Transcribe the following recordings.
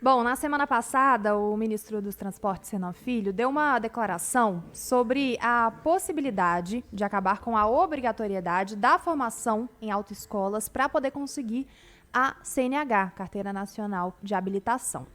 Bom, na semana passada, o ministro dos Transportes, Renan Filho, deu uma declaração sobre a possibilidade de acabar com a obrigatoriedade da formação em autoescolas para poder conseguir a CNH, Carteira Nacional de Habilitação.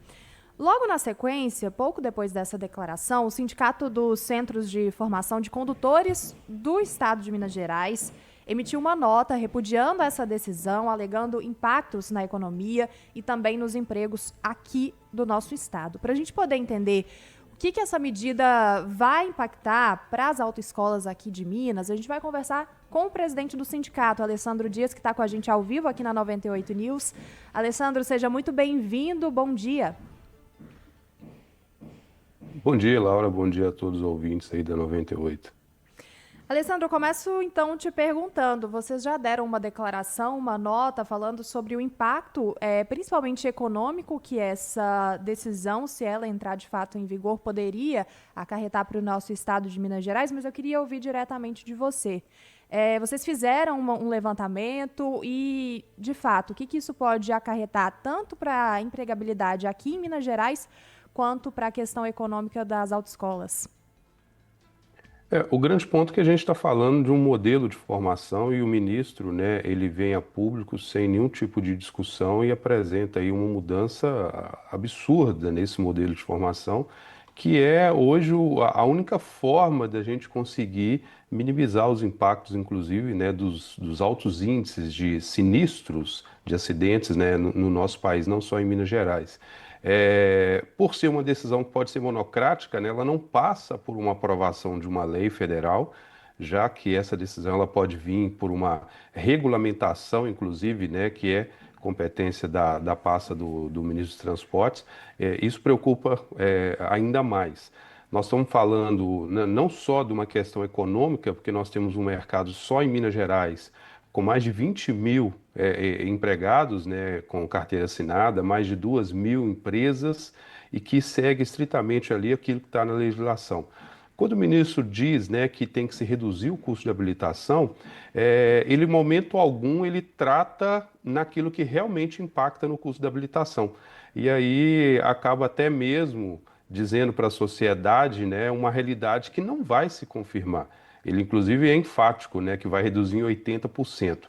Logo na sequência, pouco depois dessa declaração, o Sindicato dos Centros de Formação de Condutores do Estado de Minas Gerais emitiu uma nota repudiando essa decisão, alegando impactos na economia e também nos empregos aqui do nosso estado. Para a gente poder entender o que essa medida vai impactar para as autoescolas aqui de Minas, a gente vai conversar com o presidente do sindicato, Alessandro Dias, que está com a gente ao vivo aqui na 98 News. Alessandro, seja muito bem-vindo, bom dia. Bom dia, Laura. Bom dia a todos os ouvintes aí da 98. Alessandro, eu começo então te perguntando, vocês já deram uma declaração, uma nota falando sobre o impacto, principalmente econômico, que essa decisão, se ela entrar de fato em vigor, poderia acarretar para o nosso estado de Minas Gerais, mas eu queria ouvir diretamente de você. Vocês fizeram um levantamento e, de fato, o que isso pode acarretar tanto para a empregabilidade aqui em Minas Gerais, quanto para a questão econômica das autoescolas? O grande ponto é que a gente está falando de um modelo de formação e o ministro, né, ele vem a público sem nenhum tipo de discussão e apresenta aí uma mudança absurda nesse modelo de formação, que é hoje a única forma da gente conseguir minimizar os impactos, inclusive, né, dos altos índices de sinistros, de acidentes, né, no nosso país, não só em Minas Gerais. Por ser uma decisão que pode ser monocrática, né, ela não passa por uma aprovação de uma lei federal, já que essa decisão ela pode vir por uma regulamentação, inclusive, né, que é competência da pasta do ministro dos Transportes. Isso preocupa ainda mais. Nós estamos falando não só de uma questão econômica, porque nós temos um mercado só em Minas Gerais com mais de 20 mil empregados, né, com carteira assinada, mais de 2.000 empresas e que segue estritamente ali aquilo que está na legislação. Quando o ministro diz, né, que tem que se reduzir o custo de habilitação, ele, em momento algum, ele trata naquilo que realmente impacta no custo da habilitação. E aí acaba até mesmo dizendo para a sociedade, né, uma realidade que não vai se confirmar. Ele, inclusive, é enfático, né, que vai reduzir em 80%.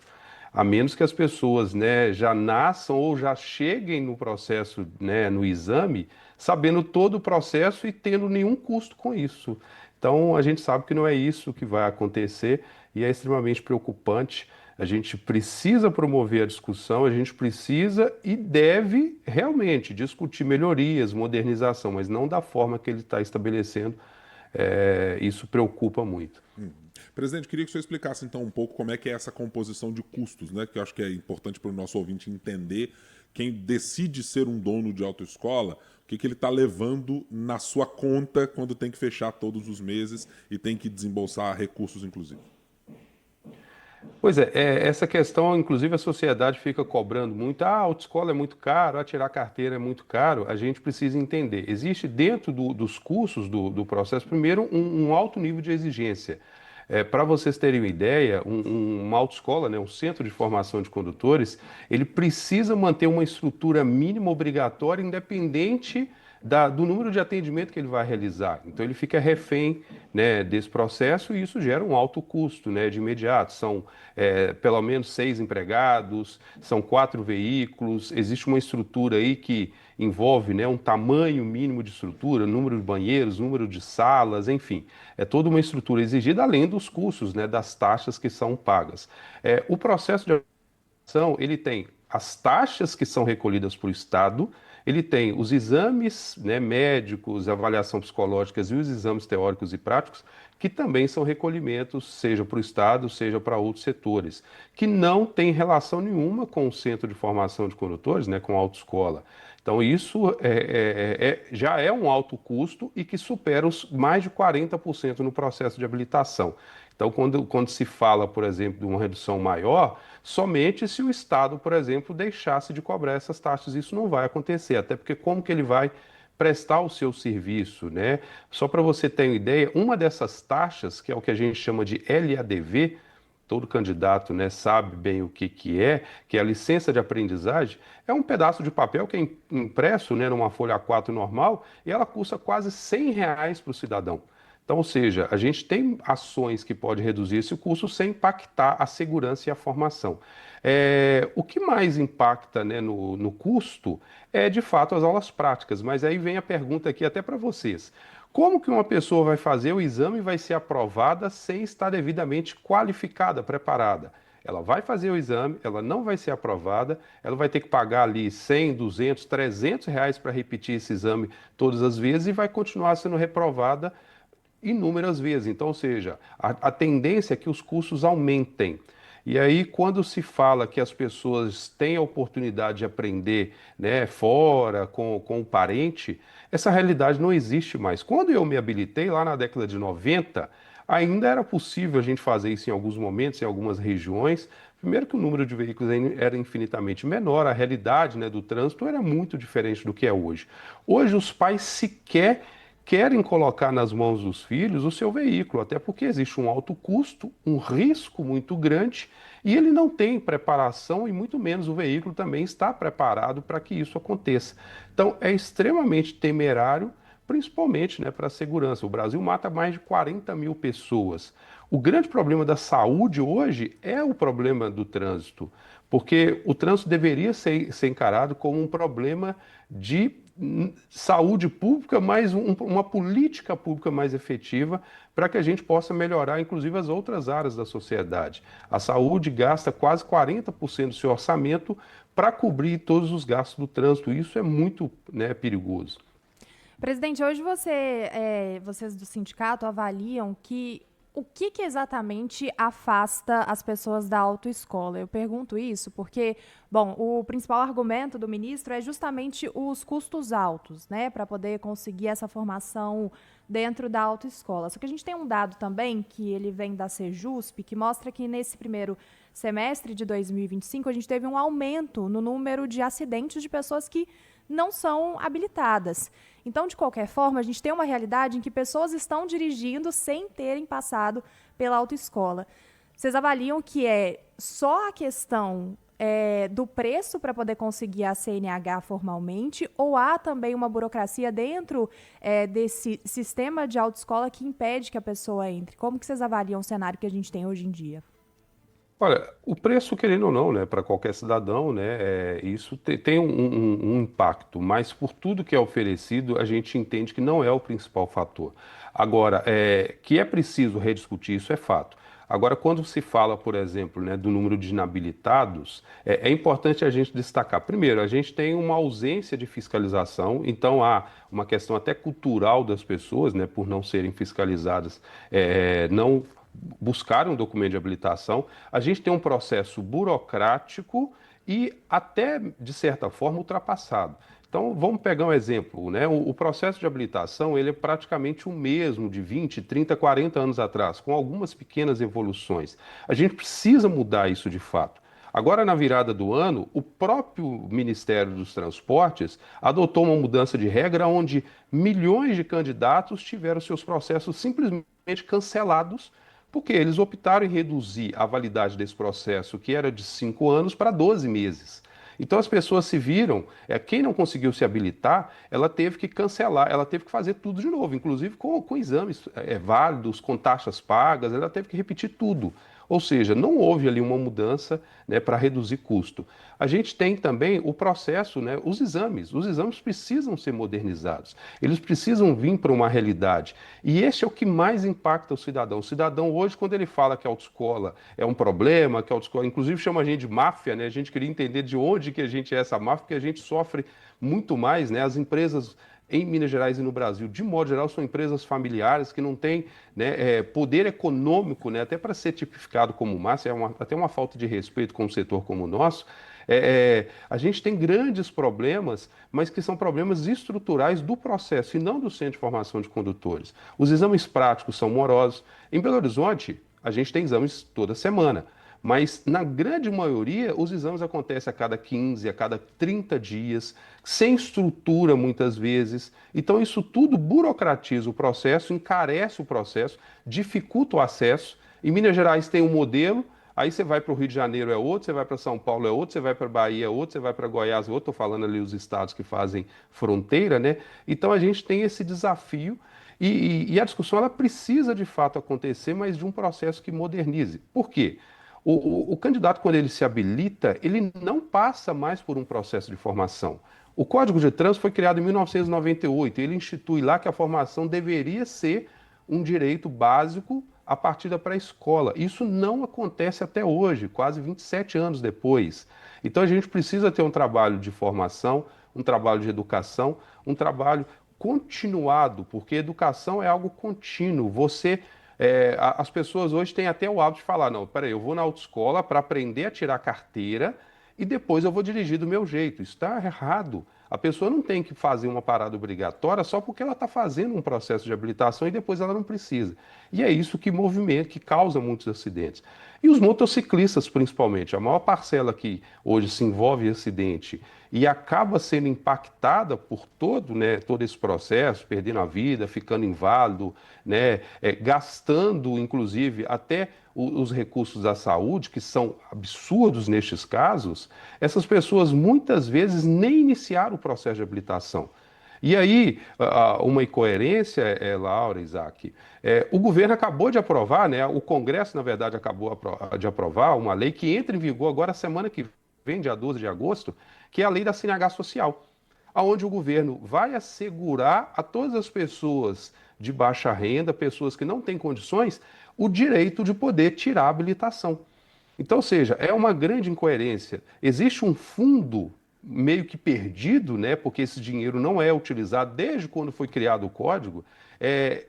A menos que as pessoas, né, já nasçam ou já cheguem no processo, né, no exame, sabendo todo o processo e tendo nenhum custo com isso. Então, a gente sabe que não é isso que vai acontecer e é extremamente preocupante. A gente precisa promover a discussão, a gente precisa e deve realmente discutir melhorias, modernização, mas não da forma que ele está estabelecendo. Isso preocupa muito. Presidente, queria que o senhor explicasse então um pouco como é que é essa composição de custos, né? Que eu acho que é importante para o nosso ouvinte entender quem decide ser um dono de autoescola, que ele está levando na sua conta quando tem que fechar todos os meses e tem que desembolsar recursos, inclusive. Pois essa questão, inclusive, a sociedade fica cobrando muito. A autoescola é muito caro, tirar carteira é muito caro. A gente precisa entender. Existe dentro dos cursos do processo, primeiro, um alto nível de exigência. Para vocês terem uma ideia, uma autoescola, né, um centro de formação de condutores, ele precisa manter uma estrutura mínima obrigatória, independente do número de atendimento que ele vai realizar. Então ele fica refém, né, desse processo e isso gera um alto custo, né, de imediato. São pelo menos 6 empregados, são 4 veículos, existe uma estrutura aí que envolve, né, um tamanho mínimo de estrutura, número de banheiros, número de salas, enfim. É toda uma estrutura exigida, além dos custos, né, das taxas que são pagas. O processo de ação, ele tem as taxas que são recolhidas para o Estado, ele tem os exames, né, médicos, avaliação psicológicas e os exames teóricos e práticos, que também são recolhimentos, seja para o Estado, seja para outros setores, que não tem relação nenhuma com o Centro de Formação de Condutores, né, com a autoescola. Então, isso já é um alto custo e que supera os mais de 40% no processo de habilitação. Então, quando se fala, por exemplo, de uma redução maior, somente se o Estado, por exemplo, deixasse de cobrar essas taxas. Isso não vai acontecer, até porque como que ele vai prestar o seu serviço, né? Só para você ter uma ideia, uma dessas taxas, que é o que a gente chama de LADV, todo candidato, né, sabe bem o que é a licença de aprendizagem, é um pedaço de papel que é impresso, né, numa folha A4 normal e ela custa quase R$ 100 para o cidadão. Então, ou seja, a gente tem ações que podem reduzir esse custo sem impactar a segurança e a formação. O que mais impacta, né, no custo é, de fato, as aulas práticas. Mas aí vem a pergunta aqui até para vocês. Como que uma pessoa vai fazer o exame e vai ser aprovada sem estar devidamente qualificada, preparada? Ela vai fazer o exame, ela não vai ser aprovada, ela vai ter que pagar ali 100, 200, R$ 300 para repetir esse exame todas as vezes e vai continuar sendo reprovada inúmeras vezes. Então, ou seja, a tendência é que os custos aumentem. E aí, quando se fala que as pessoas têm a oportunidade de aprender, né, fora, com o parente, essa realidade não existe mais. Quando eu me habilitei, lá na década de 90, ainda era possível a gente fazer isso em alguns momentos, em algumas regiões. Primeiro que o número de veículos era infinitamente menor, a realidade, né, do trânsito era muito diferente do que é hoje. Hoje, os pais sequer querem colocar nas mãos dos filhos o seu veículo, até porque existe um alto custo, um risco muito grande e ele não tem preparação e muito menos o veículo também está preparado para que isso aconteça. Então é extremamente temerário, principalmente, né, para a segurança. O Brasil mata mais de 40 mil pessoas. O grande problema da saúde hoje é o problema do trânsito, porque o trânsito deveria ser encarado como um problema de saúde pública, mas uma política pública mais efetiva para que a gente possa melhorar, inclusive, as outras áreas da sociedade. A saúde gasta quase 40% do seu orçamento para cobrir todos os gastos do trânsito. Isso é muito, né, perigoso. Presidente, hoje vocês do sindicato avaliam o que exatamente afasta as pessoas da autoescola? Eu pergunto isso porque, bom, o principal argumento do ministro é justamente os custos altos, né, para poder conseguir essa formação dentro da autoescola. Só que a gente tem um dado também, que ele vem da Sejusp, que mostra que nesse primeiro semestre de 2025 a gente teve um aumento no número de acidentes de pessoas que não são habilitadas. Então, de qualquer forma, a gente tem uma realidade em que pessoas estão dirigindo sem terem passado pela autoescola. Vocês avaliam que é só a questão do preço para poder conseguir a CNH formalmente, ou há também uma burocracia dentro desse sistema de autoescola que impede que a pessoa entre? Como que vocês avaliam o cenário que a gente tem hoje em dia? Olha, o preço, querendo ou não, né, para qualquer cidadão, né, isso tem um impacto, mas por tudo que é oferecido, a gente entende que não é o principal fator. Agora, que é preciso rediscutir isso é fato. Agora, quando se fala, por exemplo, né, do número de inabilitados, é importante a gente destacar. Primeiro, a gente tem uma ausência de fiscalização, então há uma questão até cultural das pessoas, né, por não serem fiscalizadas, não buscar um documento de habilitação. A gente tem um processo burocrático e até, de certa forma, ultrapassado. Então, vamos pegar um exemplo, né? O processo de habilitação ele é praticamente o mesmo de 20, 30, 40 anos atrás, com algumas pequenas evoluções. A gente precisa mudar isso de fato. Agora, na virada do ano, o próprio Ministério dos Transportes adotou uma mudança de regra onde milhões de candidatos tiveram seus processos simplesmente cancelados porque eles optaram em reduzir a validade desse processo, que era de 5 anos, para 12 meses. Então as pessoas se viram, quem não conseguiu se habilitar, ela teve que cancelar, ela teve que fazer tudo de novo, inclusive com exames válidos, com taxas pagas, ela teve que repetir tudo. Ou seja, não houve ali uma mudança, né, para reduzir custo. A gente tem também o processo, né, os exames precisam ser modernizados, eles precisam vir para uma realidade. E esse é o que mais impacta o cidadão. O cidadão hoje, quando ele fala que a autoescola é um problema, que a autoescola, inclusive chama a gente de máfia, né, a gente queria entender de onde que a gente é essa máfia, porque a gente sofre muito mais, né, as empresas em Minas Gerais e no Brasil, de modo geral, são empresas familiares que não têm, né, poder econômico, né, até para ser tipificado como máfia, até uma falta de respeito com um setor como o nosso. A gente tem grandes problemas, mas que são problemas estruturais do processo e não do Centro de Formação de Condutores. Os exames práticos são morosos. Em Belo Horizonte, a gente tem exames toda semana. Mas, na grande maioria, os exames acontecem a cada 15, a cada 30 dias, sem estrutura muitas vezes. Então, isso tudo burocratiza o processo, encarece o processo, dificulta o acesso. Em Minas Gerais tem um modelo, Aí você vai para o Rio de Janeiro é outro, você vai para São Paulo é outro, você vai para Bahia é outro, você vai para Goiás é outro, estou falando ali os estados que fazem fronteira, né? Então a gente tem esse desafio e a discussão ela precisa de fato acontecer, mas de um processo que modernize. Por quê? O candidato, quando ele se habilita, ele não passa mais por um processo de formação. O Código de Trânsito foi criado em 1998, ele institui lá que a formação deveria ser um direito básico a partir da pré-escola. Isso não acontece até hoje, quase 27 anos depois. Então a gente precisa ter um trabalho de formação, um trabalho de educação, um trabalho continuado, porque educação é algo contínuo. As pessoas hoje têm até o hábito de falar, não, peraí, eu vou na autoescola para aprender a tirar carteira e depois eu vou dirigir do meu jeito. Isso está errado. A pessoa não tem que fazer uma parada obrigatória só porque ela está fazendo um processo de habilitação e depois ela não precisa. E é isso que movimenta, que causa muitos acidentes. E os motociclistas, principalmente, a maior parcela que hoje se envolve em acidente e acaba sendo impactada por todo esse processo, perdendo a vida, ficando inválido, gastando, inclusive, até os recursos da saúde, que são absurdos nestes casos, essas pessoas muitas vezes nem iniciaram o processo de habilitação. E aí, uma incoerência, Laura, Isaac, o governo acabou de aprovar, né, o Congresso, na verdade, acabou de aprovar uma lei que entra em vigor agora semana que vem, dia 12 de agosto, que é a lei da CNH social, onde o governo vai assegurar a todas as pessoas de baixa renda, pessoas que não têm condições, o direito de poder tirar a habilitação. Então, ou seja, é uma grande incoerência. Existe um fundo meio que perdido, né, porque esse dinheiro não é utilizado desde quando foi criado o código,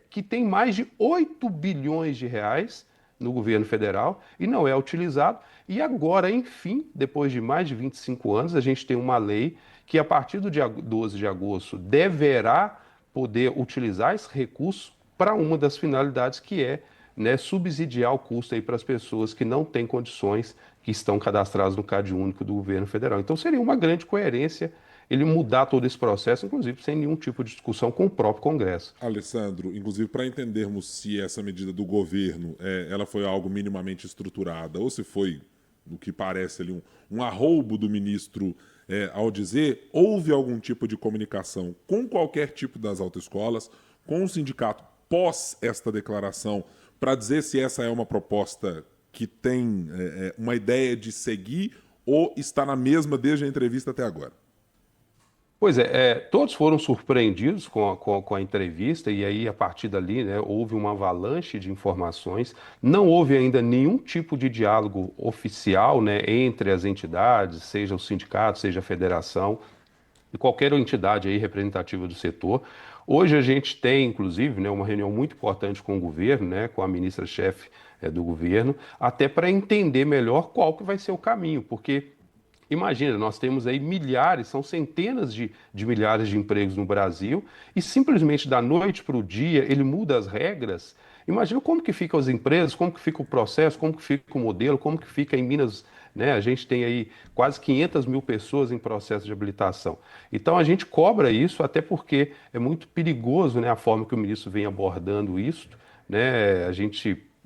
que tem mais de 8 bilhões de reais no governo federal e não é utilizado. E agora, enfim, depois de mais de 25 anos, a gente tem uma lei que a partir do dia 12 de agosto deverá poder utilizar esse recurso para uma das finalidades que é, né, subsidiar o custo aí para as pessoas que não têm condições, que estão cadastradas no Cade Único do governo federal. Então seria uma grande coerência ele mudar todo esse processo, inclusive sem nenhum tipo de discussão com o próprio Congresso. Alessandro, inclusive para entendermos se essa medida do governo ela foi algo minimamente estruturada ou se foi, no que parece ali, um arroubo do ministro ao dizer, houve algum tipo de comunicação com qualquer tipo das autoescolas, com o sindicato pós esta declaração, para dizer se essa é uma proposta que tem uma ideia de seguir ou está na mesma desde a entrevista até agora? Pois é, todos foram surpreendidos com a entrevista e aí a partir dali, né, houve uma avalanche de informações. Não houve ainda nenhum tipo de diálogo oficial, né, entre as entidades, seja o sindicato, seja a federação e qualquer entidade aí representativa do setor. Hoje a gente tem, inclusive, né, uma reunião muito importante com o governo, né, com a ministra-chefe do governo, até para entender melhor qual que vai ser o caminho, porque imagina, nós temos aí milhares, são centenas de milhares de empregos no Brasil e simplesmente da noite para o dia ele muda as regras. Imagina como que ficam as empresas, como que fica o processo, como que fica o modelo, como que fica em Minas, né? A gente tem aí quase 500 mil pessoas em processo de habilitação. Então a gente cobra isso até porque é muito perigoso, né, a forma que o ministro vem abordando isso, né?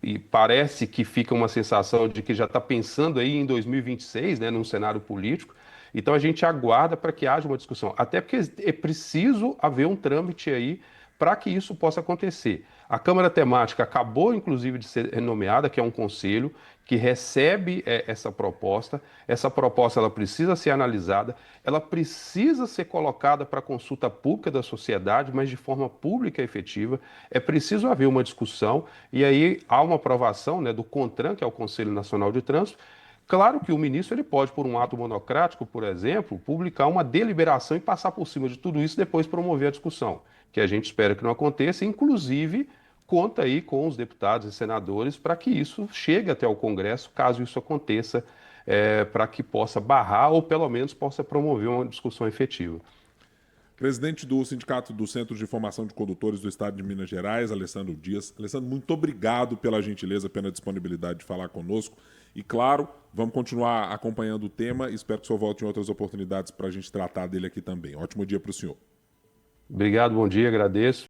E parece que fica uma sensação de que já está pensando aí em 2026, né, num cenário político. Então a gente aguarda para que haja uma discussão, até porque é preciso haver um trâmite aí para que isso possa acontecer. A Câmara Temática acabou, inclusive, de ser renomeada, que é um conselho que recebe essa proposta. Essa proposta ela precisa ser analisada, ela precisa ser colocada para consulta pública da sociedade, mas de forma pública e efetiva. É preciso haver uma discussão e aí há uma aprovação, né, do CONTRAN, que é o Conselho Nacional de Trânsito. Claro que o ministro ele pode, por um ato monocrático, por exemplo, publicar uma deliberação e passar por cima de tudo isso e depois promover a discussão, que a gente espera que não aconteça, inclusive conta aí com os deputados e senadores para que isso chegue até o Congresso, caso isso aconteça, para que possa barrar ou pelo menos possa promover uma discussão efetiva. Presidente do Sindicato do Centro de Formação de Condutores do Estado de Minas Gerais, Alessandro Dias. Alessandro, muito obrigado pela gentileza, pela disponibilidade de falar conosco. E, claro, vamos continuar acompanhando o tema. Espero que o senhor volte em outras oportunidades para a gente tratar dele aqui também. Ótimo dia para o senhor. Obrigado, bom dia, agradeço.